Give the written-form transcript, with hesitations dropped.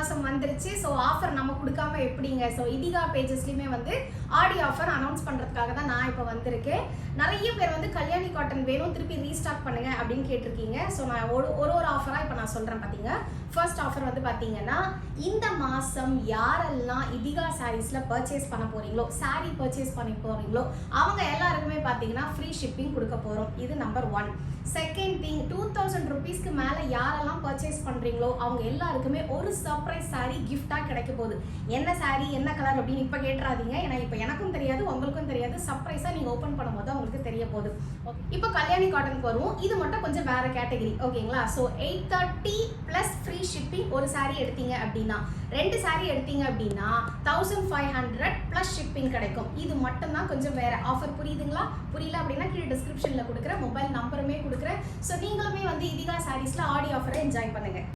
மாதம் வந்துருச்சு. So offer நம்ம கொடுக்காம எப்படிங்க? ஸோ இதிகா பேஜஸ்லையுமே வந்து ஆடி ஆஃபர் அனௌன்ஸ் பண்ணுறதுக்காக தான் நான் இப்போ வந்திருக்கேன். நிறைய பேர் வந்து கல்யாணி காட்டன் வேணும் திருப்பி ரீஸ்டாக் பண்ணுங்க அப்படின்னு கேட்டிருக்கீங்க. ஸோ நான் ஒரு ஆஃபராக இப்போ நான் சொல்கிறேன். பார்த்தீங்க, ஃபர்ஸ்ட் ஆஃபர் வந்து பார்த்தீங்கன்னா, இந்த மாதம் யாரெல்லாம் இதிகா சாரீஸில் பர்ச்சேஸ் பண்ண போகிறீங்களோ, சாரீ பர்ச்சேஸ் பண்ணி போகிறீங்களோ அவங்க எல்லாருக்குமே பார்த்தீங்கன்னா ஃப்ரீ ஷிப்பிங் கொடுக்க போகிறோம். இது நம்பர் 1. செகண்ட் திங், 2000 ருபீஸ்க்கு மேலே யாரெல்லாம் பர்ச்சேஸ் பண்ணுறீங்களோ அவங்க எல்லாருக்குமே ஒரு சர்ப்ரைஸ் சாரீ கிஃப்டாக கிடைக்க போகுது. என்ன சாரீ, என்ன கலர் அப்படின்னு இப்போ கேட்டுறாதீங்க. ஏன்னா இப்போ எனக்கும் தெரியாது, உங்களுக்கும் தெரியாது. சர்ப்ரைஸாக நீங்கள் ஓப்பன் பண்ணும்போது உங்களுக்கு தெரிய போகுது. இப்போ கல்யாணி காட்டனுக்கு வருவோம். இது மட்டும் கொஞ்சம் வேற கேட்டகரி, ஓகேங்களா? So 830 plus free shipping. ஒரு சாரீ எடுத்தீங்க அப்படின்னா, 2 சாரீ எடுத்தீங்க அப்படின்னா 1500 ப்ளஸ் ஷிப்பிங் கிடைக்கும். இது மட்டும் தான் கொஞ்சம் வேற ஆஃபர். புரியுதுங்களா? புரியல அப்படின்னா கீழே டிஸ்கிரிப்ஷனில் கொடுக்குற மொபைல் நம்பருமே கொடுக்குறேன். ஸோ நீங்களுமே வந்து இதிகா சாரீஸில் ஆடி ஆஃபரை என்ஜாய் பண்ணுங்க.